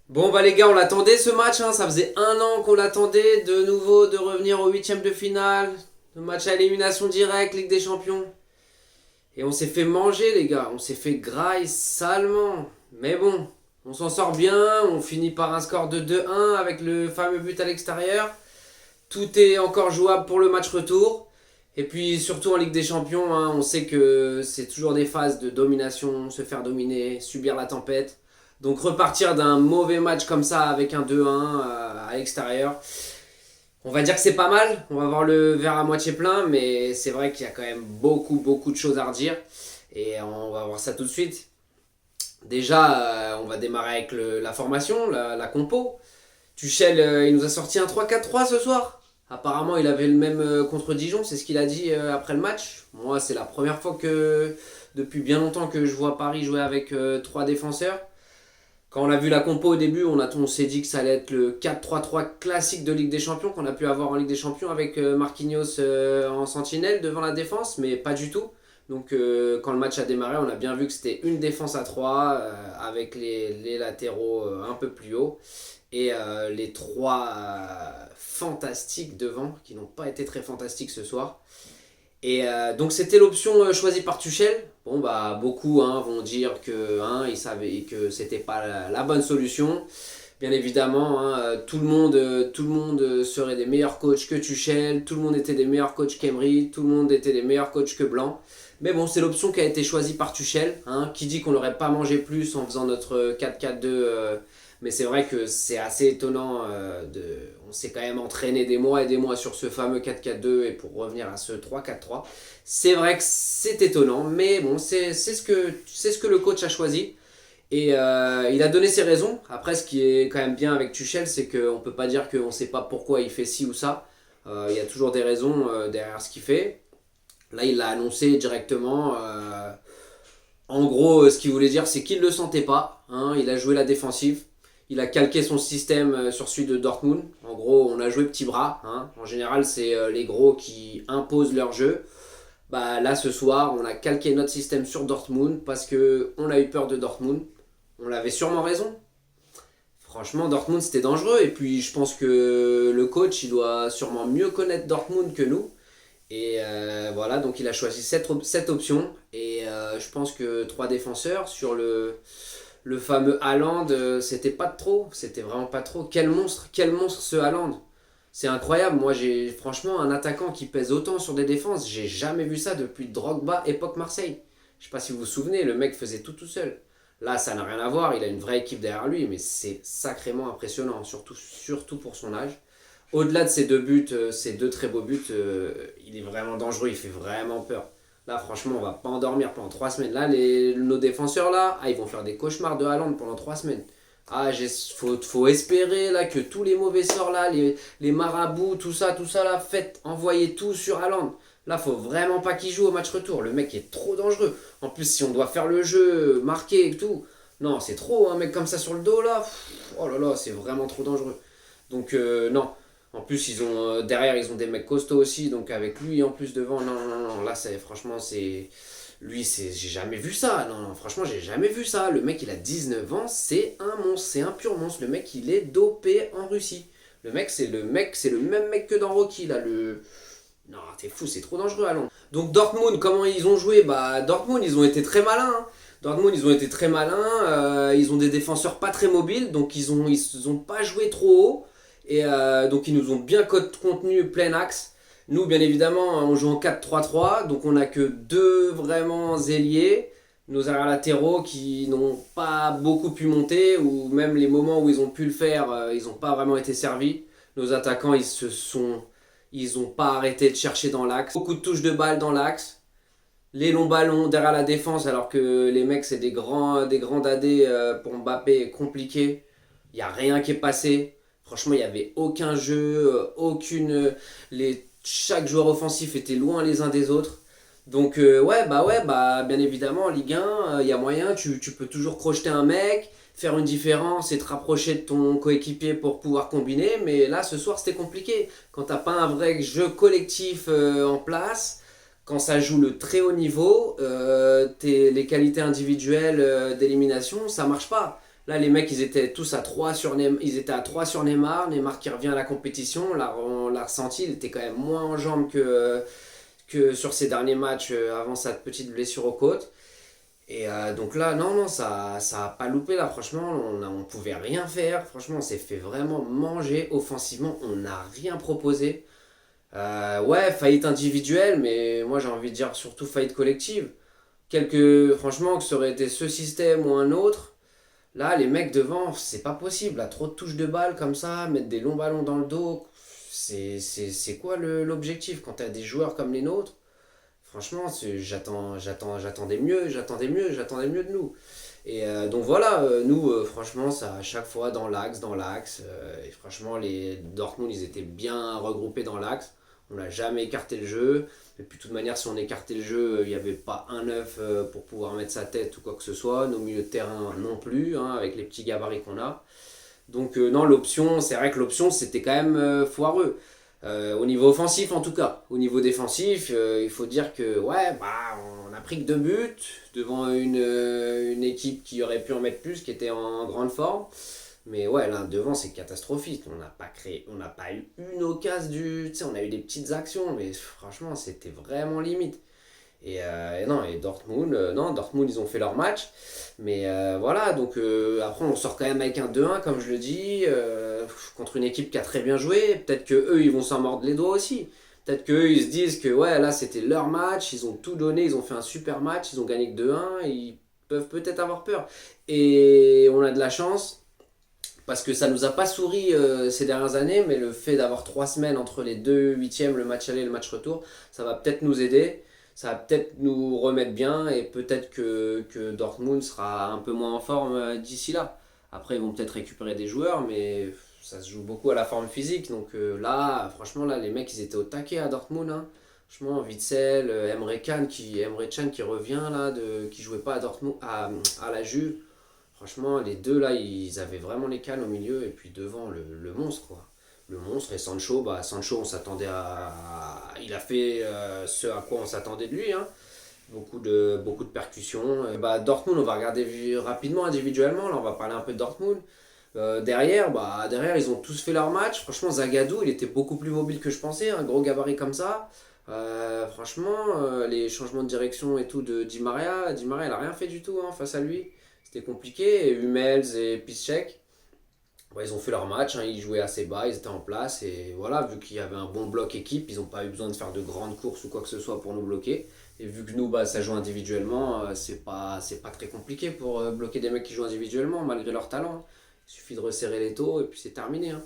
Bon bah les gars, on l'attendait ce match, hein. Ça faisait un an qu'on l'attendait de nouveau de revenir au huitième de finale. Le match à élimination directe, Ligue des Champions. Et on s'est fait manger les gars, on s'est fait graille salement. Mais bon, on s'en sort bien, on finit par un score de 2-1 avec le fameux but à l'extérieur. Tout est encore jouable pour le match retour. Et puis surtout en Ligue des Champions, hein, on sait que c'est toujours des phases de domination, se faire dominer, subir la tempête. Donc repartir d'un mauvais match comme ça avec un 2-1 à l'extérieur, on va dire que c'est pas mal. On va voir le verre à moitié plein, mais c'est vrai qu'il y a quand même beaucoup de choses à redire. Et on va voir ça tout de suite. Déjà, on va démarrer avec la formation, la compo. Tuchel, il nous a sorti un 3-4-3 ce soir. Apparemment, il avait le même contre Dijon, c'est ce qu'il a dit après le match. Moi, c'est la première fois que, depuis bien longtemps, que je vois Paris jouer avec trois défenseurs. Quand on a vu la compo au début, on s'est dit que ça allait être le 4-3-3 classique de Ligue des Champions qu'on a pu avoir en Ligue des Champions avec Marquinhos en sentinelle devant la défense, mais pas du tout. Donc quand le match a démarré, on a bien vu que c'était une défense à 3 avec les latéraux un peu plus haut et les trois fantastiques devant qui n'ont pas été très fantastiques ce soir. Et donc c'était l'option choisie par Tuchel. Bon bah beaucoup vont dire que ils savaient que c'était pas la bonne solution. Bien évidemment, tout le monde serait des meilleurs coachs que Tuchel, tout le monde était des meilleurs coachs qu'Emery, tout le monde était des meilleurs coachs que Blanc. Mais bon, c'est l'option qui a été choisie par Tuchel, qui dit qu'on n'aurait pas mangé plus en faisant notre 4-4-2. Mais c'est vrai que c'est assez étonnant. On s'est quand même entraîné des mois et des mois sur ce fameux 4-4-2 et pour revenir à ce 3-4-3. C'est vrai que c'est étonnant, mais bon, c'est ce que le coach a choisi. Et il a donné ses raisons. Après, ce qui est quand même bien avec Tuchel, c'est qu'on ne peut pas dire qu'on ne sait pas pourquoi il fait ci ou ça. Il y a toujours des raisons derrière ce qu'il fait. Là, il l'a annoncé directement. En gros, ce qu'il voulait dire, c'est qu'il ne le sentait pas. Il a joué la défensive. Il a calqué son système sur celui de Dortmund. En gros, on a joué petit bras. En général, c'est les gros qui imposent leur jeu. Bah, là, ce soir, on a calqué notre système sur Dortmund parce qu'on a eu peur de Dortmund. On avait sûrement raison. Franchement, Dortmund, c'était dangereux. Et puis, je pense que le coach, il doit sûrement mieux connaître Dortmund que nous. Et voilà, donc il a choisi cette option. Et je pense que trois défenseurs sur le fameux Haaland, c'était pas de trop. C'était vraiment pas trop. Quel monstre ce Haaland. C'est incroyable. Moi, j'ai franchement un attaquant qui pèse autant sur des défenses. J'ai jamais vu ça depuis Drogba, époque Marseille. Je sais pas si vous vous souvenez, le mec faisait tout seul. Là, ça n'a rien à voir. Il a une vraie équipe derrière lui, mais c'est sacrément impressionnant, surtout pour son âge. Au-delà de ces deux buts, ces deux très beaux buts, il est vraiment dangereux, il fait vraiment peur. Là, franchement, on va pas endormir pendant 3 semaines. Là, nos défenseurs, là, ils vont faire des cauchemars de Haaland pendant 3 semaines. Faut espérer là que tous les mauvais sorts, là, les marabouts, tout ça, là, envoyez tout sur Haaland. Là, faut vraiment pas qu'il joue au match retour. Le mec est trop dangereux. En plus, si on doit faire le jeu, marquer et tout, non, c'est trop, un mec comme ça sur le dos, là. Oh là là, c'est vraiment trop dangereux. Donc, non. En plus, derrière, ils ont des mecs costauds aussi. Donc, avec lui en plus devant, non. Là, franchement, c'est. Lui, j'ai jamais vu ça. Non, franchement, j'ai jamais vu ça. Le mec, il a 19 ans, c'est un monstre, c'est un pur monstre. Le mec, il est dopé en Russie. C'est le même mec que dans Rocky, là. Non, t'es fou, c'est trop dangereux à Londres. Donc, Dortmund, comment ils ont joué? Bah, Dortmund, ils ont été très malins. Dortmund, ils ont été très malins. Ils ont des défenseurs pas très mobiles, donc ils ont pas joué trop haut. Et donc ils nous ont bien contenu plein axe. Nous, bien évidemment, on joue en 4-3-3, donc on n'a que deux vraiment ailiers. Nos arrière latéraux qui n'ont pas beaucoup pu monter, ou même les moments où ils ont pu le faire, ils n'ont pas vraiment été servis. Nos attaquants, ils ont pas arrêté de chercher dans l'axe. Beaucoup de touches de balles dans l'axe. Les longs ballons derrière la défense, alors que les mecs, c'est des grands dadés pour Mbappé, compliqué. Il n'y a rien qui est passé. Franchement, il n'y avait aucun jeu, chaque joueur offensif était loin les uns des autres. Donc, bien évidemment, en Ligue 1, il y a moyen, tu peux toujours crocheter un mec, faire une différence et te rapprocher de ton coéquipier pour pouvoir combiner. Mais là, ce soir, c'était compliqué. Quand t'as pas un vrai jeu collectif en place, quand ça joue le très haut niveau, les qualités individuelles d'élimination, ça marche pas. Là, les mecs, ils étaient tous à 3 sur Neymar, ils étaient à 3 sur Neymar. Neymar qui revient à la compétition, là, on l'a ressenti, il était quand même moins en jambes que sur ses derniers matchs avant sa petite blessure aux côtes. Et donc là, non, non, ça a pas loupé là, franchement, on pouvait rien faire. Franchement, on s'est fait vraiment manger offensivement, on n'a rien proposé. Ouais, faillite individuelle, mais moi j'ai envie de dire surtout faillite collective. Franchement, que ça aurait été ce système ou un autre, là, les mecs devant, c'est pas possible. Là, trop de touches de balles comme ça, mettre des longs ballons dans le dos, c'est quoi l'objectif quand t'as des joueurs comme les nôtres? Franchement, j'attendais mieux de nous. Et donc voilà, nous, franchement, ça à chaque fois dans l'axe. Et franchement, les Dortmund, ils étaient bien regroupés dans l'axe. On n'a jamais écarté le jeu. Et puis, de toute manière, si on écartait le jeu, il n'y avait pas un neuf pour pouvoir mettre sa tête ou quoi que ce soit. Nos milieux de terrain non plus, hein, avec les petits gabarits qu'on a. Donc, non, c'est vrai que l'option, c'était quand même foireux. Au niveau offensif en tout cas. Au niveau défensif, il faut dire que ouais, bah, on a pris que 2 buts devant une équipe qui aurait pu en mettre plus, qui était en grande forme. Mais ouais, là devant c'est catastrophique. On n'a pas eu une occasion du. Tu sais, on a eu des petites actions, mais franchement c'était vraiment limite. Et non, et Dortmund, non, Dortmund, ils ont fait leur match. Mais voilà, donc après, on sort quand même avec un 2-1, comme je le dis, contre une équipe qui a très bien joué. Peut-être que eux ils vont s'en mordre les doigts aussi. Peut-être qu'eux, ils se disent que ouais, là, c'était leur match, ils ont tout donné, ils ont fait un super match, ils ont gagné que 2-1, ils peuvent peut-être avoir peur. Et on a de la chance, parce que ça nous a pas souri ces dernières années, mais le fait d'avoir 3 semaines entre les deux huitièmes, le match aller et le match retour, ça va peut-être nous aider, ça va peut-être nous remettre bien, et peut-être que Dortmund sera un peu moins en forme d'ici là. Après, ils vont peut-être récupérer des joueurs, mais ça se joue beaucoup à la forme physique. Donc là, franchement, là, les mecs, ils étaient au taquet à Dortmund, hein. Franchement, Witzel, Emre Can qui revient là, qui jouait pas à Dortmund, à la Juve. Franchement, les deux là, ils avaient vraiment les cannes au milieu et puis devant le monstre quoi. Le monstre et Sancho, bah Sancho, on s'attendait il a fait ce à quoi on s'attendait de lui, hein. Beaucoup de percussions. Et bah Dortmund, on va regarder rapidement individuellement. Là, on va parler un peu de Dortmund. Derrière, ils ont tous fait leur match. Franchement, Zagadou, il était beaucoup plus mobile que je pensais. Un gros gabarit comme ça. Franchement, les changements de direction et tout de Di Maria, il a rien fait du tout hein, face à lui. C'était compliqué. Et Hummels et Piszczek, ouais, ils ont fait leur match, hein, ils jouaient assez bas, ils étaient en place. Et voilà, vu qu'il y avait un bon bloc équipe, ils n'ont pas eu besoin de faire de grandes courses ou quoi que ce soit pour nous bloquer. Et vu que nous, bah, ça joue individuellement, c'est pas très compliqué pour bloquer des mecs qui jouent individuellement, malgré leur talent. Il suffit de resserrer les taux et puis c'est terminé, hein.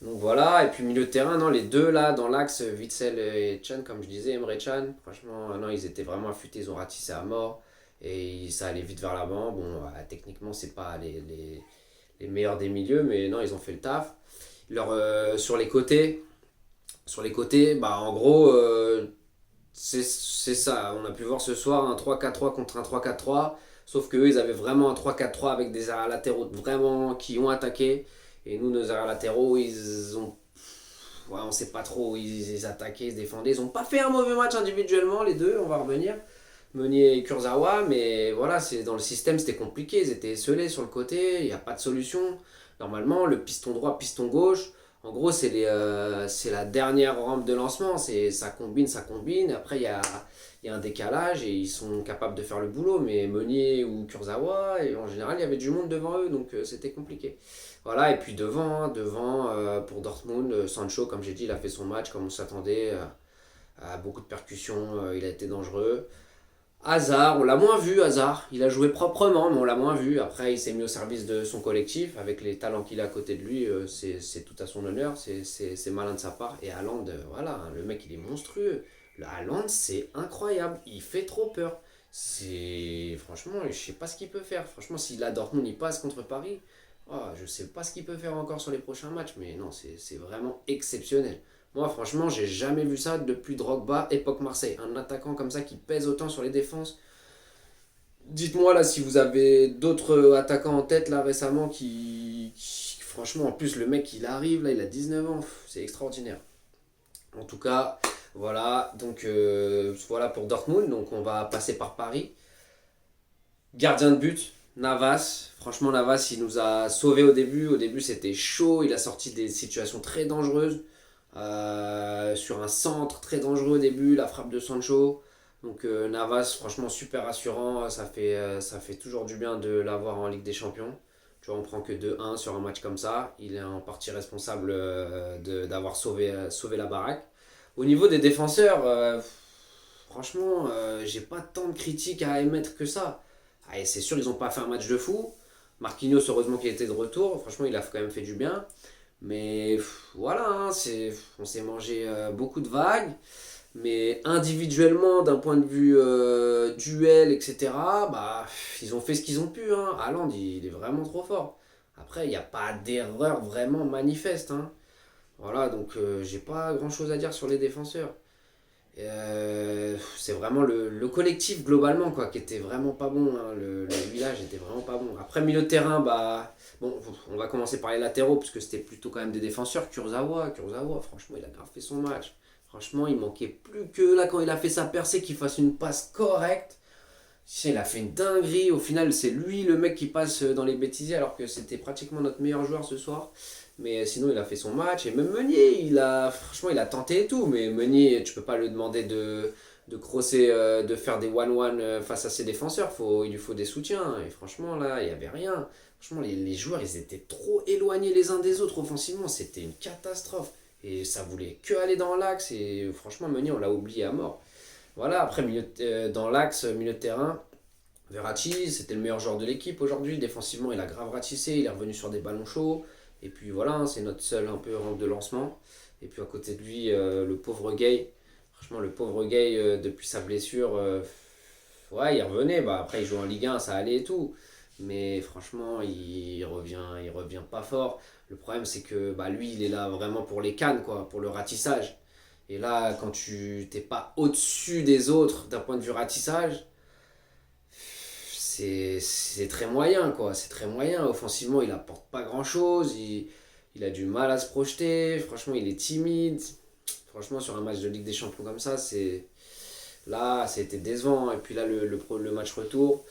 Donc voilà, et puis milieu de terrain, non, les deux là dans l'axe, Witzel et Chan, comme je disais, Emre Can, franchement, non, ils étaient vraiment affûtés, ils ont ratissé à mort et ça allait vite vers l'avant. Bon, techniquement, c'est pas les meilleurs des milieux, mais non, ils ont fait le taf. Sur les côtés, bah en gros, c'est ça. On a pu voir ce soir un 3-4-3 contre un 3-4-3. Sauf qu'eux, ils avaient vraiment un 3-4-3 avec des arrières latéraux vraiment qui ont attaqué. Et nous, nos arrières latéraux, ils ont. Ouais, on sait pas trop. Ils attaquaient, ils se défendaient. Ils ont pas fait un mauvais match individuellement, les deux, on va revenir. Meunier et Kurzawa, mais voilà, dans le système, c'était compliqué. Ils étaient esselés sur le côté, il n'y a pas de solution. Normalement, le piston droit, piston gauche, en gros, c'est la dernière rampe de lancement. Ça combine, ça combine. Après, il y a un décalage et ils sont capables de faire le boulot. Mais Meunier ou Kurzawa, et en général, il y avait du monde devant eux, donc c'était compliqué. Voilà, et puis devant pour Dortmund, Sancho, comme j'ai dit, il a fait son match comme on s'attendait. À beaucoup de percussions, il a été dangereux. Hazard, on l'a moins vu, Hazard. Il a joué proprement, mais on l'a moins vu. Après, il s'est mis au service de son collectif. Avec les talents qu'il a à côté de lui, c'est tout à son honneur. C'est malin de sa part. Et Haaland, voilà, hein, le mec, il est monstrueux. Le Haaland, c'est incroyable. Il fait trop peur. Franchement, je sais pas ce qu'il peut faire. Franchement, si la Dortmund, il passe contre Paris, oh, je sais pas ce qu'il peut faire encore sur les prochains matchs. Mais non, c'est vraiment exceptionnel. Moi, franchement, j'ai jamais vu ça depuis Drogba, époque Marseille. Un attaquant comme ça qui pèse autant sur les défenses. Dites-moi là si vous avez d'autres attaquants en tête là récemment franchement, en plus, le mec, il arrive là, il a 19 ans. C'est extraordinaire. En tout cas, voilà. Donc, voilà pour Dortmund. Donc, on va passer par Paris. Gardien de but. Navas, franchement Navas il nous a sauvés au début. Au début c'était chaud, il a sorti des situations très dangereuses. Sur un centre très dangereux au début, la frappe de Sancho. Donc Navas franchement super rassurant, ça fait toujours du bien de l'avoir en Ligue des Champions. Tu vois, on prend que 2-1 sur un match comme ça. Il est en partie responsable d'avoir sauvé la baraque. Au niveau des défenseurs, franchement, j'ai pas tant de critiques à émettre que ça. Ah, et c'est sûr, ils ont pas fait un match de fou. Marquinhos, heureusement qu'il était de retour. Franchement, il a quand même fait du bien. Mais voilà, hein, on s'est mangé beaucoup de vagues. Mais individuellement, d'un point de vue duel, etc., bah, ils ont fait ce qu'ils ont pu. Hein. Haaland, il est vraiment trop fort. Après, il n'y a pas d'erreur vraiment manifeste. Hein. Voilà, donc j'ai pas grand chose à dire sur les défenseurs. C'est vraiment le collectif globalement quoi, qui était vraiment pas bon. Hein. Le village était vraiment pas bon. Après, milieu de terrain, bah, bon, on va commencer par les latéraux, parce que c'était plutôt quand même des défenseurs. Kurzawa, franchement, il a grave fait son match. Franchement, il manquait plus que là, quand il a fait sa percée, qu'il fasse une passe correcte. Il a fait une dinguerie. Au final, c'est lui le mec qui passe dans les bêtisiers, alors que c'était pratiquement notre meilleur joueur ce soir. Mais sinon, il a fait son match. Et même Meunier, franchement, il a tenté et tout. Mais Meunier, tu peux pas lui demander de crosser, de faire des one-one face à ses défenseurs. Il lui faut des soutiens. Et franchement, là, il n'y avait rien. Franchement, les joueurs, ils étaient trop éloignés les uns des autres offensivement. C'était une catastrophe. Et ça voulait que aller dans l'axe. Et franchement, Meunier, on l'a oublié à mort. Voilà, après, dans l'axe, milieu de terrain, Verratti, c'était le meilleur joueur de l'équipe aujourd'hui. Défensivement, il a grave ratissé. Il est revenu sur des ballons chauds. Et puis voilà, hein, c'est notre seul un peu rampe de lancement. Et puis à côté de lui, le pauvre Gay. Franchement, le pauvre Gay, depuis sa blessure, ouais, il revenait. Bah, après, il joue en Ligue 1, ça allait et tout. Mais franchement, il revient pas fort. Le problème, c'est que bah, lui, il est là vraiment pour les cannes, quoi, pour le ratissage. Et là, quand tu t'es pas au-dessus des autres d'un point de vue ratissage, c'est très moyen, quoi. C'est très moyen. Offensivement, il apporte pas grand-chose. Il a du mal à se projeter. Franchement, il est timide. Franchement, sur un match de Ligue des Champions comme ça, là, c'était décevant. Et puis là, le match retour,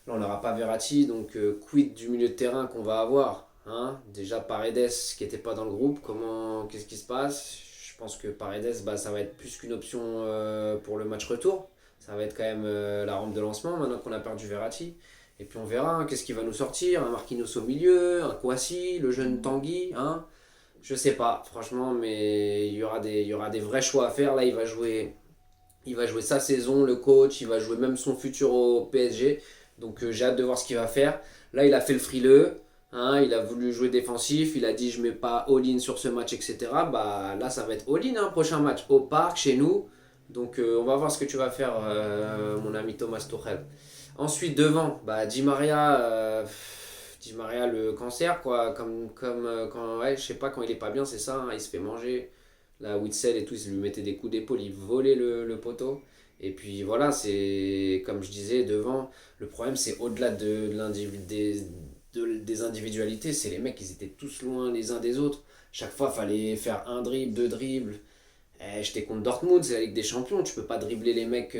là, on n'aura pas Verratti. Donc, quid du milieu de terrain qu'on va avoir, hein. Déjà, Paredes, qui n'était pas dans le groupe, qu'est-ce qui se passe? Je pense que Paredes, bah, ça va être plus qu'une option pour le match retour. Ça va être quand même la rampe de lancement maintenant qu'on a perdu Verratti. Et puis on verra hein, qu'est-ce qui va nous sortir. Un Marquinhos au milieu, un Kouassi, le jeune Tanguy. Hein. Je sais pas, franchement, mais il y aura des vrais choix à faire. Là, il va jouer sa saison, le coach, il va jouer même son futur au PSG. Donc j'ai hâte de voir ce qu'il va faire. Là, il a fait le frileux. Hein, il a voulu jouer défensif, il a dit je mets pas all-in sur ce match, etc. Bah là, ça va être all-in, hein, prochain match au parc, chez nous. Donc on va voir ce que tu vas faire, mon ami Thomas Tuchel. Ensuite, devant, bah, Di Maria, le cancer, quoi. Quand, ouais, je sais pas, quand il est pas bien, c'est ça, hein, il se fait manger. Là, Witzel et tout, ils lui mettaient des coups d'épaule, ils volaient le poteau. Et puis voilà, c'est comme je disais, devant, le problème c'est au-delà des individualités, c'est les mecs, ils étaient tous loin les uns des autres. Chaque fois, il fallait faire un dribble, deux dribbles. J'étais contre Dortmund, c'est la Ligue des Champions, tu peux pas dribbler les mecs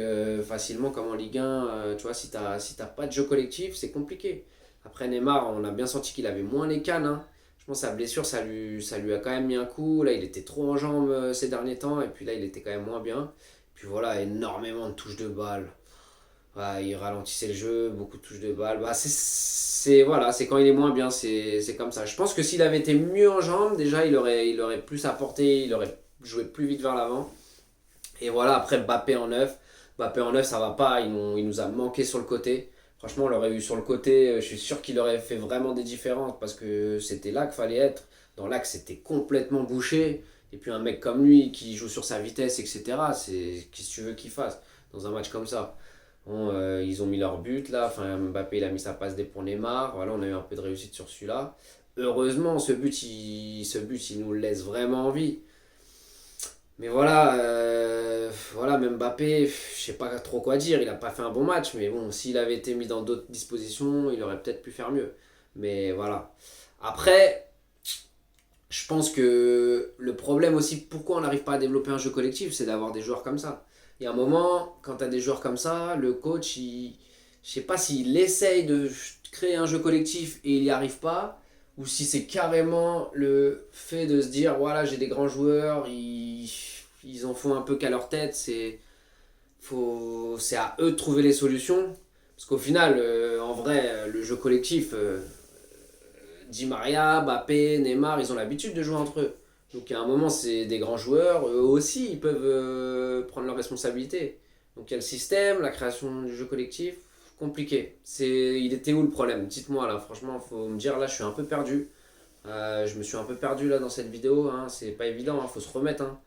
facilement comme en Ligue 1. Tu vois, si t'as pas de jeu collectif, c'est compliqué. Après Neymar, on a bien senti qu'il avait moins les cannes. Hein. Je pense que sa blessure, ça lui a quand même mis un coup. Là, il était trop en jambes ces derniers temps, et puis là, il était quand même moins bien. Puis voilà, énormément de touches de balles. Ouais, il ralentissait le jeu, beaucoup de touches de balles. Bah, voilà, c'est quand il est moins bien, c'est comme ça. Je pense que s'il avait été mieux en jambes, déjà, il aurait plus apporté, il aurait joué plus vite vers l'avant. Et voilà, après Mbappé en neuf. Mbappé en neuf, ça va pas, il nous a manqué sur le côté. Franchement, on l'aurait eu sur le côté, je suis sûr qu'il aurait fait vraiment des différences parce que c'était là qu'il fallait être. Dans l'axe, c'était complètement bouché. Et puis un mec comme lui qui joue sur sa vitesse, etc., qu'est-ce que tu veux qu'il fasse dans un match comme ça? Bon, ils ont mis leur but là, enfin Mbappé il a mis sa passe D pour Neymar, voilà on a eu un peu de réussite sur celui-là. Heureusement ce but il nous laisse vraiment envie. Mais voilà, voilà même Mbappé, je sais pas trop quoi dire, il a pas fait un bon match, mais bon s'il avait été mis dans d'autres dispositions, il aurait peut-être pu faire mieux. Mais voilà. Après, je pense que le problème aussi, pourquoi on n'arrive pas à développer un jeu collectif, c'est d'avoir des joueurs comme ça. Il y a un moment, quand tu as des joueurs comme ça, le coach, Je sais pas s'il essaye de créer un jeu collectif et il n'y arrive pas, ou si c'est carrément le fait de se dire voilà, j'ai des grands joueurs, ils en font un peu qu'à leur tête, c'est à eux de trouver les solutions. Parce qu'au final, en vrai, le jeu collectif, Di Maria, Mbappé, Neymar, ils ont l'habitude de jouer entre eux. Donc à un moment, c'est des grands joueurs, eux aussi, ils peuvent prendre leurs responsabilités. Donc il y a le système, la création du jeu collectif, compliqué. Il était où le problème? Dites-moi là, franchement, faut me dire là, je suis un peu perdu. Je me suis un peu perdu là dans cette vidéo, hein. C'est pas évident, hein, faut se remettre, hein.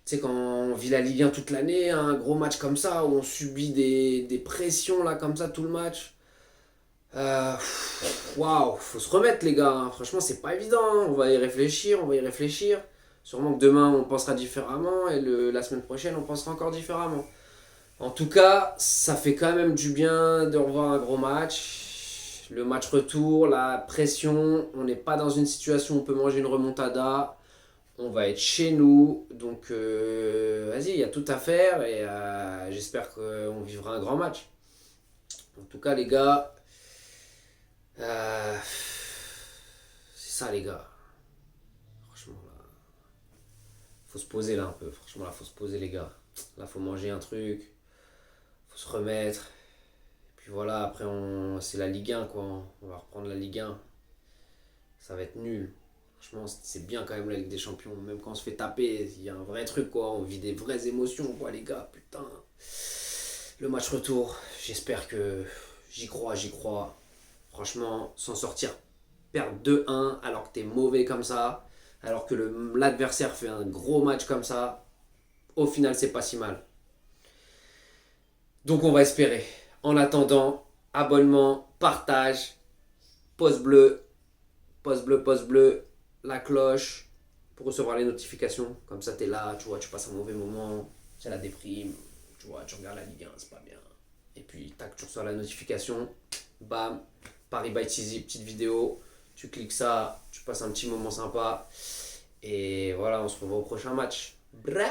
Tu sais, quand on vit la Ligue 1 toute l'année, un gros match comme ça, où on subit des pressions là comme ça tout le match. Waouh, faut se remettre les gars, hein. Franchement, c'est pas évident, hein. On va y réfléchir, on va y réfléchir. Sûrement que demain on pensera différemment et la semaine prochaine on pensera encore différemment. En tout cas, ça fait quand même du bien de revoir un gros match. Le match retour, la pression, on n'est pas dans une situation où on peut manger une remontada. On va être chez nous, donc vas-y, il y a tout à faire et j'espère qu'on vivra un grand match. En tout cas, les gars, euh, c'est ça, les gars. Franchement, là, faut se poser là un peu. Franchement, là, faut se poser, les gars. Là, faut manger un truc, faut se remettre. Et puis voilà, après, c'est la Ligue 1, quoi. On va reprendre la Ligue 1. Ça va être nul. Franchement, c'est bien quand même la Ligue des Champions. Même quand on se fait taper, il y a un vrai truc, quoi. On vit des vraies émotions, quoi, les gars. Putain. Le match retour, j'espère que j'y crois, j'y crois. Franchement, s'en sortir, perdre 2-1 alors que t'es mauvais comme ça, alors que l'adversaire fait un gros match comme ça, au final, c'est pas si mal. Donc, on va espérer. En attendant, abonnement, partage, pouce bleu, la cloche pour recevoir les notifications. Comme ça, t'es là, tu vois, tu passes un mauvais moment, c'est la déprime, tu vois, tu regardes la Ligue 1, c'est pas bien. Et puis, tac, tu reçois la notification, bam, Paris by Tizi, petite vidéo, tu cliques ça, tu passes un petit moment sympa. Et voilà, on se revoit au prochain match. Bra